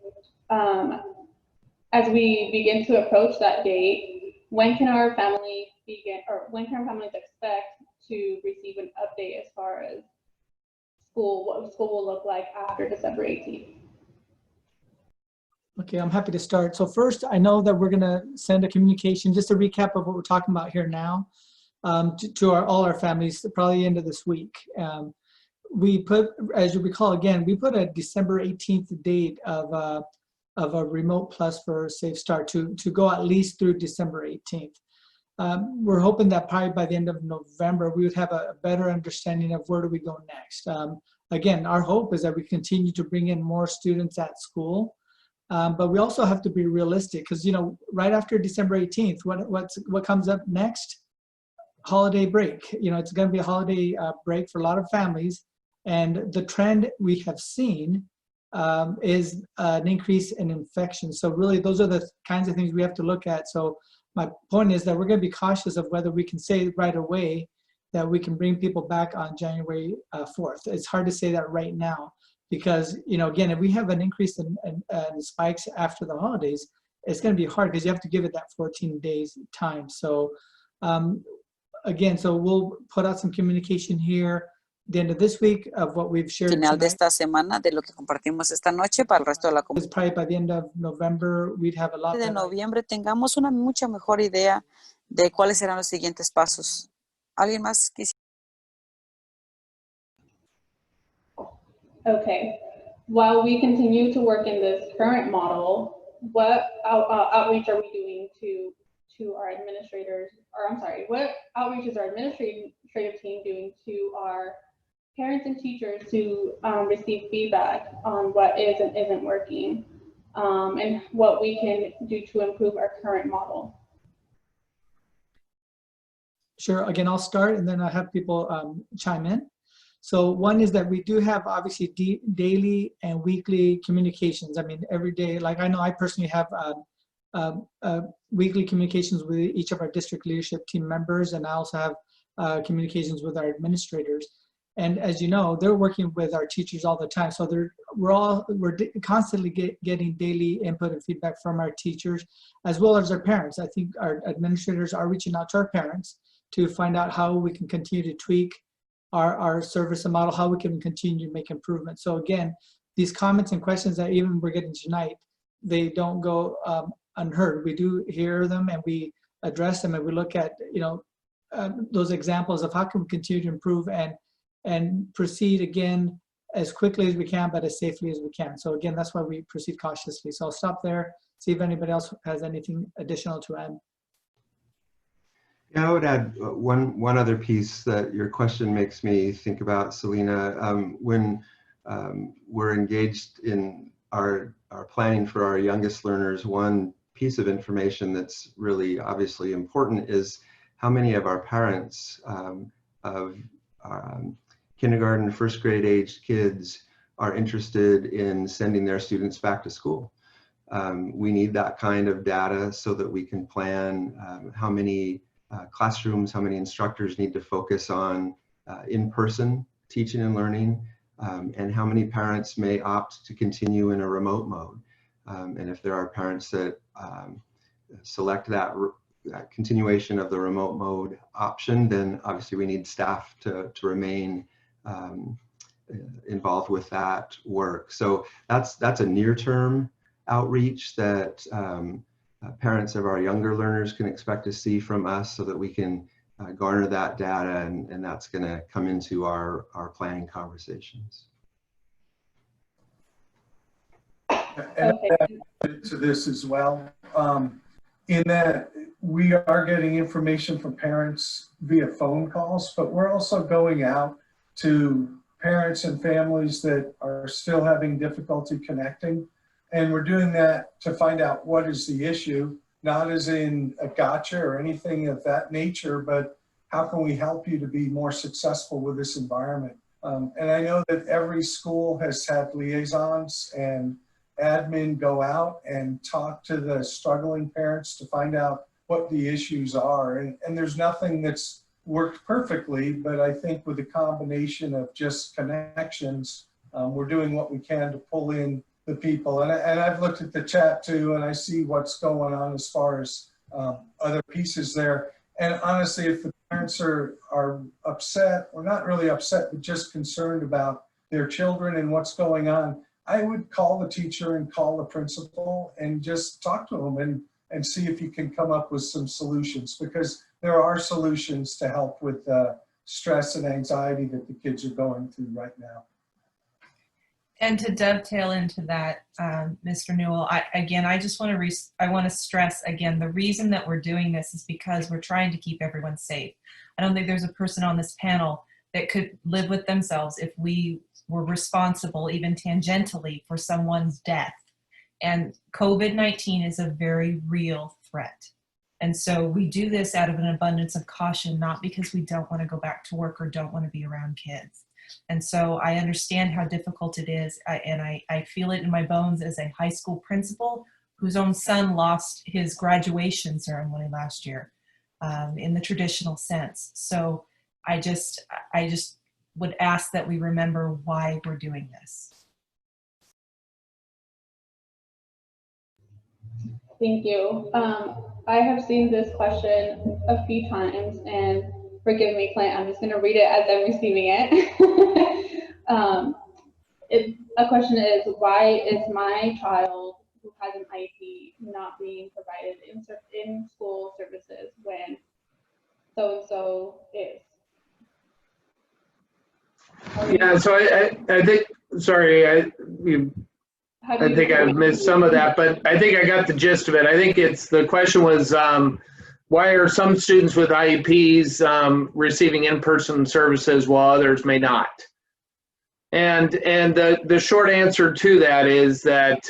As we begin to approach that date, when can our family begin, or when can our families expect to receive an update as far as school, what school will look like after December 18th? Okay, I'm happy to start. So first, I know that we're going to send a communication, just a recap of what we're talking about here now, to all our families, probably the end of this week. We put, as you recall, again, we put a December 18th date of a remote plus for Safe Start to go at least through December 18th. We're hoping that probably by the end of November, we would have a better understanding of where do we go next. Again, our hope is that we continue to bring in more students at school. But we also have to be realistic because, you know, right after December 18th, what comes up next? Holiday break. You know, it's going to be a holiday break for a lot of families. And the trend we have seen is an increase in infections. So really, those are the kinds of things we have to look at. So my point is that we're going to be cautious of whether we can say right away that we can bring people back on January 4th. It's hard to say that right now. Because, you know, again, if we have an increase in spikes after the holidays, it's going to be hard because you have to give it that 14 days time. So again, so we'll put out some communication here the end of this week of what we've shared Final de tonight. esta semana de lo que compartimos esta noche para el resto de la comunidad. Probably by the end of November, we'd have a lot De better. noviembre tengamos una mucha mejor idea de cuáles serán los siguientes pasos. ¿Alguien más quisiera? Okay. While we continue to work in this current model, what outreach are we doing to our administrators, or I'm sorry, what outreach is our administrative team doing to our parents and teachers to receive feedback on what is and isn't working, and what we can do to improve our current model? Sure, again, I'll start and then I'll have people chime in. So one is that we do have obviously daily and weekly communications. I mean, every day, like I know I personally have weekly communications with each of our district leadership team members, and I also have communications with our administrators. And as you know, they're working with our teachers all the time. So we're constantly getting daily input and feedback from our teachers, as well as our parents. I think our administrators are reaching out to our parents to find out how we can continue to tweak our service and model, how we can continue to make improvements. So again, these comments and questions that even we're getting tonight, they don't go unheard. We do hear them and we address them, and we look at, you know, those examples of how can we continue to improve and proceed again as quickly as we can, but as safely as we can. So again, that's why we proceed cautiously. So I'll stop there, see if anybody else has anything additional to add. Yeah, I would add one other piece that your question makes me think about, Selena. When we're engaged in our planning for our youngest learners, one piece of information that's really obviously important is how many of our parents of kindergarten, first grade aged kids are interested in sending their students back to school. We need that kind of data so that we can plan how many classrooms, how many instructors need to focus on in-person teaching and learning, and how many parents may opt to continue in a remote mode. And if there are parents that select that continuation of the remote mode option, then obviously we need staff to remain involved with that work. So that's a near-term outreach that parents of our younger learners can expect to see from us, so that we can garner that data, and that's going to come into our planning conversations. And to this as well, in that we are getting information from parents via phone calls, but we're also going out to parents and families that are still having difficulty connecting, And we're doing that to find out what is the issue, not as in a gotcha or anything of that nature, but how can we help you to be more successful with this environment? And I know that every school has had liaisons and admin go out and talk to the struggling parents to find out what the issues are. And there's nothing that's worked perfectly, but I think with a combination of just connections, we're doing what we can to pull in the people. And I've looked at the chat too, and I see what's going on as far as other pieces there. And honestly, if the parents are upset, or not really upset, but just concerned about their children and what's going on, I would call the teacher and call the principal and just talk to them and see if you can come up with some solutions, because there are solutions to help with stress and anxiety that the kids are going through right now. And to dovetail into that, Mr. Newell, I just want to stress again, the reason that we're doing this is because we're trying to keep everyone safe. I don't think there's a person on this panel that could live with themselves if we were responsible, even tangentially, for someone's death. And COVID-19 is a very real threat. And so we do this out of an abundance of caution, not because we don't want to go back to work or don't want to be around kids. And so I understand how difficult it is, and I feel it in my bones as a high school principal whose own son lost his graduation ceremony last year in the traditional sense. So I just would ask that we remember why we're doing this. Thank you. I have seen this question a few times, and forgive me, Clint, I'm just going to read it as I'm receiving it. A question is, why is my child who has an IEP not being provided in school services when so-and-so is? Yeah, so I think, sorry, I think I missed some of that, but I think I got the gist of it. I think the question was, why are some students with IEPs receiving in-person services while others may not? And the short answer to that is that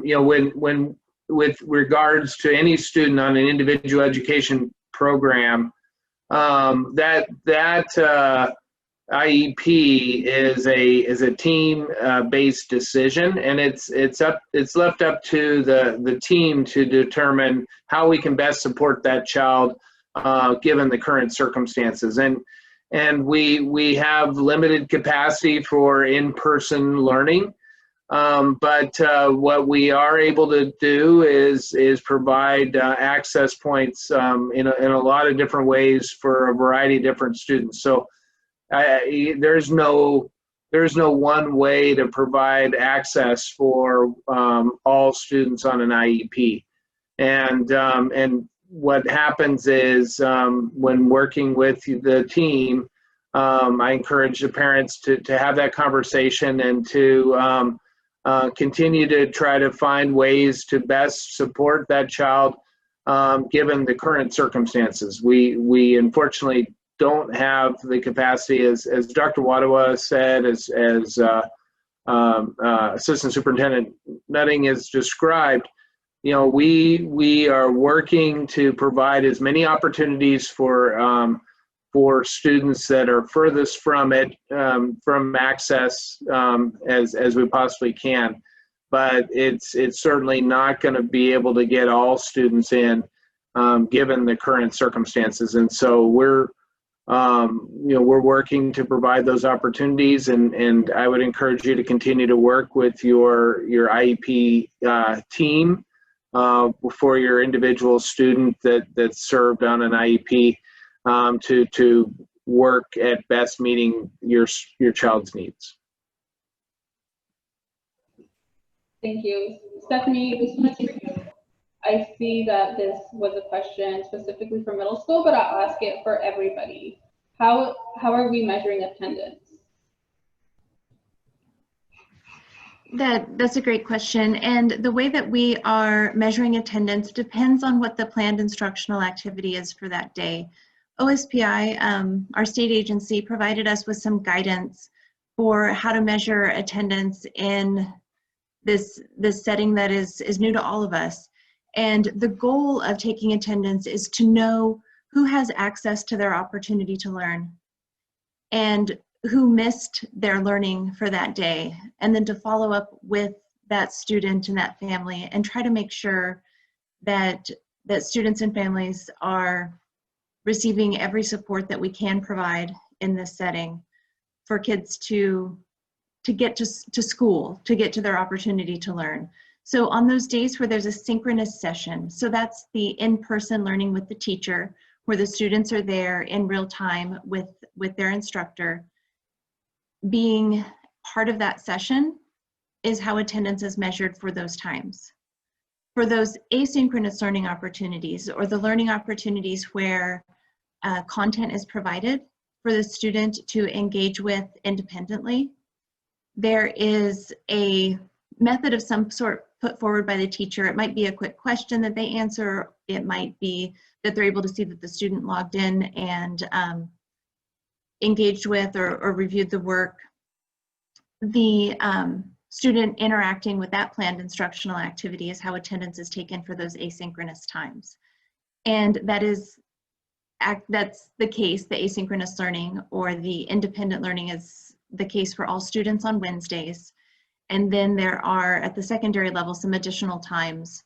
when with regards to any student on an individual education program, that IEP is a team based decision, and it's left up to the team to determine how we can best support that child given the current circumstances. And we have limited capacity for in-person learning, but what we are able to do is provide access points in a lot of different ways for a variety of different students. So there's no one way to provide access for all students on an IEP. And what happens is when working with the team, I encourage the parents to have that conversation and to continue to try to find ways to best support that child given the current circumstances. We unfortunately don't have the capacity, as Dr. Wattawa said, as Assistant Superintendent Nutting has described. We are working to provide as many opportunities for students that are furthest from it, from access as we possibly can. But it's certainly not going to be able to get all students in given the current circumstances. And so we're working to provide those opportunities, and I would encourage you to continue to work with your IEP team for your individual student that's served on an IEP to work at best meeting your child's needs. Thank you. Stephanie, this one is for you. I see that this was a question specifically for middle school, but I'll ask it for everybody. How are we measuring attendance? That's a great question. And the way that we are measuring attendance depends on what the planned instructional activity is for that day. OSPI, our state agency, provided us with some guidance for how to measure attendance in this setting that is new to all of us. And the goal of taking attendance is to know who has access to their opportunity to learn and who missed their learning for that day, and then to follow up with that student and that family and try to make sure that students and families are receiving every support that we can provide in this setting for kids to get to school, to get to their opportunity to learn. So on those days where there's a synchronous session, so that's the in-person learning with the teacher, where the students are there in real time with their instructor, being part of that session is how attendance is measured for those times. For those asynchronous learning opportunities, or the learning opportunities where content is provided for the student to engage with independently, there is a method of some sort put forward by the teacher. It might be a quick question that they answer. It might be that they're able to see that the student logged in and engaged with or reviewed the work. The student interacting with that planned instructional activity is how attendance is taken for those asynchronous times. And that's the case, the asynchronous learning or the independent learning is the case for all students on Wednesdays. And then there are, at the secondary level, some additional times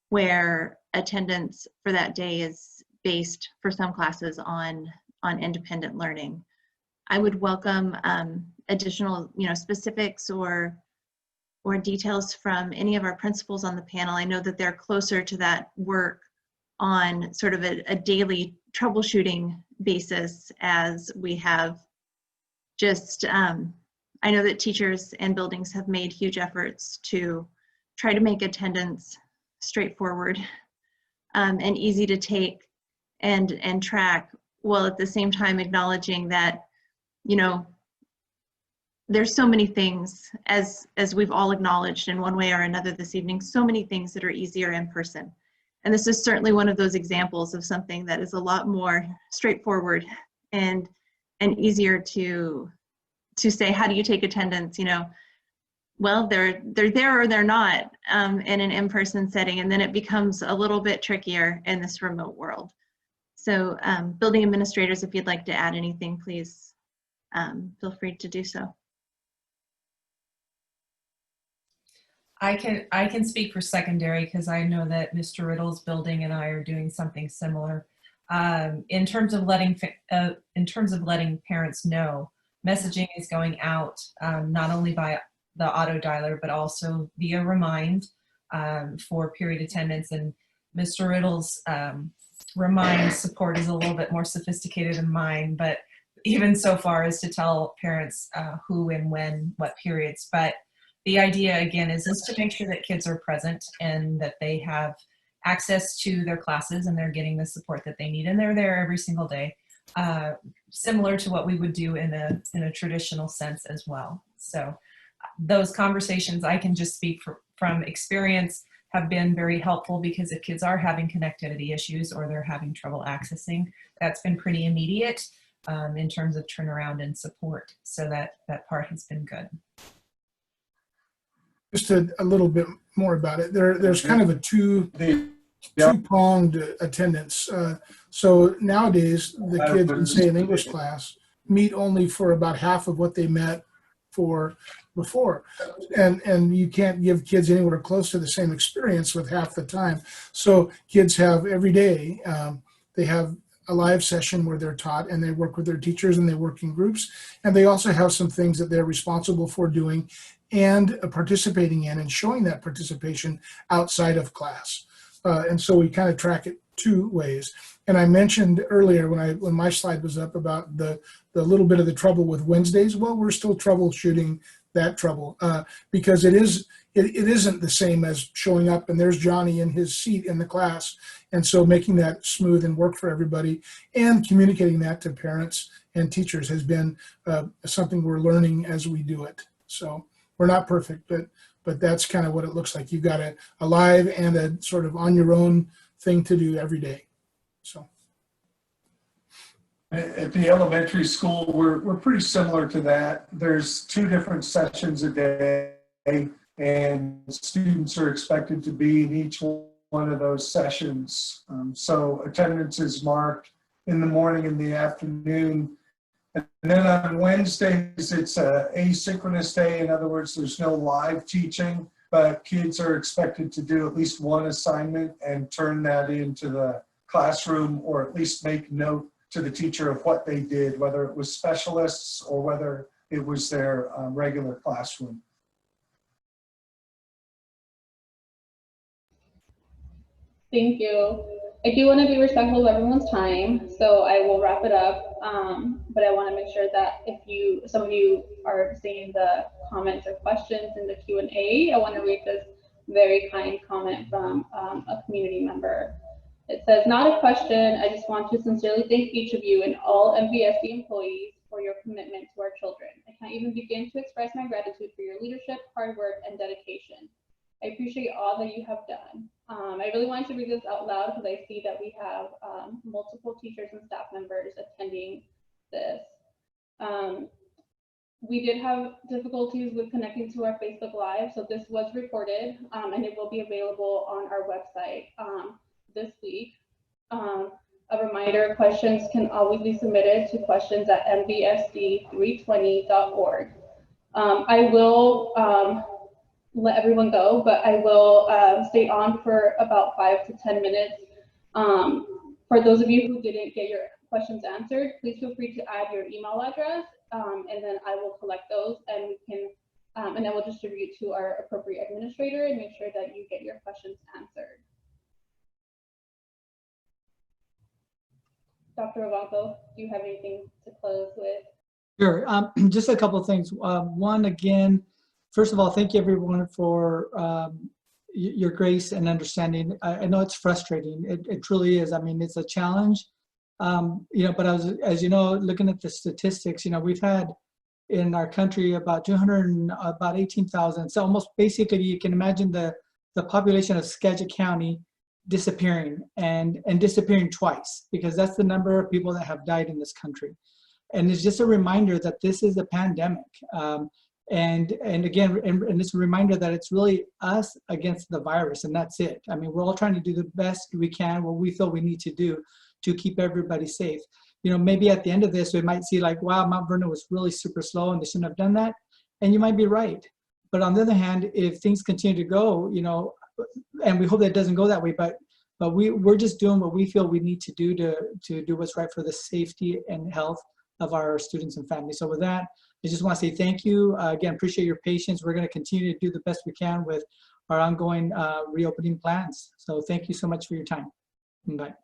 where attendance for that day is based for some classes on independent learning. I would welcome additional, specifics or details from any of our principals on the panel. I know that they're closer to that work on sort of a daily troubleshooting basis, as we have just, I know that teachers and buildings have made huge efforts to try to make attendance straightforward and easy to take and track, while at the same time acknowledging that, there's so many things, as we've all acknowledged in one way or another this evening, so many things that are easier in person. And this is certainly one of those examples of something that is a lot more straightforward and easier to say, how do you take attendance? Well, they're there or they're not in an in-person setting, and then it becomes a little bit trickier in this remote world. So building administrators, if you'd like to add anything, please feel free to do so. I can speak for secondary because I know that Mr. Riddle's building and I are doing something similar. In terms of letting parents know, messaging is going out not only by the auto dialer but also via Remind for period attendance. And Mr. Riddle's Remind support is a little bit more sophisticated than mine, but even so far as to tell parents who and when, what periods. But the idea, again, is to make sure that kids are present and that they have access to their classes and they're getting the support that they need. And they're there every single day, similar to what we would do in a traditional sense as well. So those conversations, I can just speak from experience, have been very helpful, because if kids are having connectivity issues or they're having trouble accessing, that's been pretty immediate in terms of turnaround and support. So that part has been good. Just a little bit more about it. There's kind of a two-pronged attendance. So nowadays, the kids in, say, an English class meet only for about half of what they met for before. And you can't give kids anywhere close to the same experience with half the time. So kids have every day, they have a live session where they're taught and they work with their teachers and they work in groups. And they also have some things that they're responsible for doing and participating in and showing that participation outside of class. And so we kind of track it two ways. And I mentioned earlier when my slide was up about the little bit of the trouble with Wednesdays. Well, we're still troubleshooting that trouble because it isn't the same as showing up and there's Johnny in his seat in the class. And so making that smooth and work for everybody and communicating that to parents and teachers has been something we're learning as we do it. So we're not perfect, but that's kind of what it looks like. You've got a live and a sort of on your own thing to do every day. So at the elementary school, we're pretty similar to that. There's 2 different sessions a day, and and students are expected to be in each one of those sessions. So attendance is marked in the morning and the afternoon. And then on Wednesdays, it's an asynchronous day. In other words, there's no live teaching, but kids are expected to do at least one assignment and turn that into the classroom, or at least make note to the teacher of what they did, whether it was specialists or whether it was their regular classroom. Thank you. I do want to be respectful of everyone's time, so I will wrap it up. But I want to make sure that if some of you are seeing the comments or questions in the Q&A, I want to read this very kind comment from a community member. It says, not a question, I just want to sincerely thank each of you and all MVSD employees for your commitment to our children. I can't even begin to express my gratitude for your leadership, hard work, and dedication. I appreciate all that you have done. I really wanted to read this out loud because I see that we have multiple teachers and staff members attending this. We did have difficulties with connecting to our Facebook Live, so this was recorded and it will be available on our website this week. A reminder, questions can always be submitted to questions@mvsd320.org. I will let everyone go, but I will stay on for about 5 to 10 minutes. For those of you who didn't get your questions answered, please feel free to add your email address, and then I will collect those, and we can, and then we'll distribute to our appropriate administrator and make sure that you get your questions answered. Dr. Wattawa, do you have anything to close with? Sure. Just a couple of things. One, again, first of all, thank you everyone for your grace and understanding. I know it's frustrating. It truly is. I mean, it's a challenge. But as you know, looking at the statistics, we've had in our country about 18,000. So almost basically, you can imagine the population of Skagit County disappearing and disappearing twice, because that's the number of people that have died in this country. And it's just a reminder that this is a pandemic. And again, it's a reminder that it's really us against the virus, and that's it. I mean, we're all trying to do the best we can, what we feel we need to do to keep everybody safe. Maybe at the end of this, we might see like, wow, Mount Vernon was really super slow and they shouldn't have done that. And you might be right. But on the other hand, if things continue to go, and we hope that it doesn't go that way, but we're just doing what we feel we need to do to do what's right for the safety and health of our students and families. So with that, I just want to say thank you. Again, appreciate your patience. We're going to continue to do the best we can with our ongoing reopening plans. So thank you so much for your time. Bye.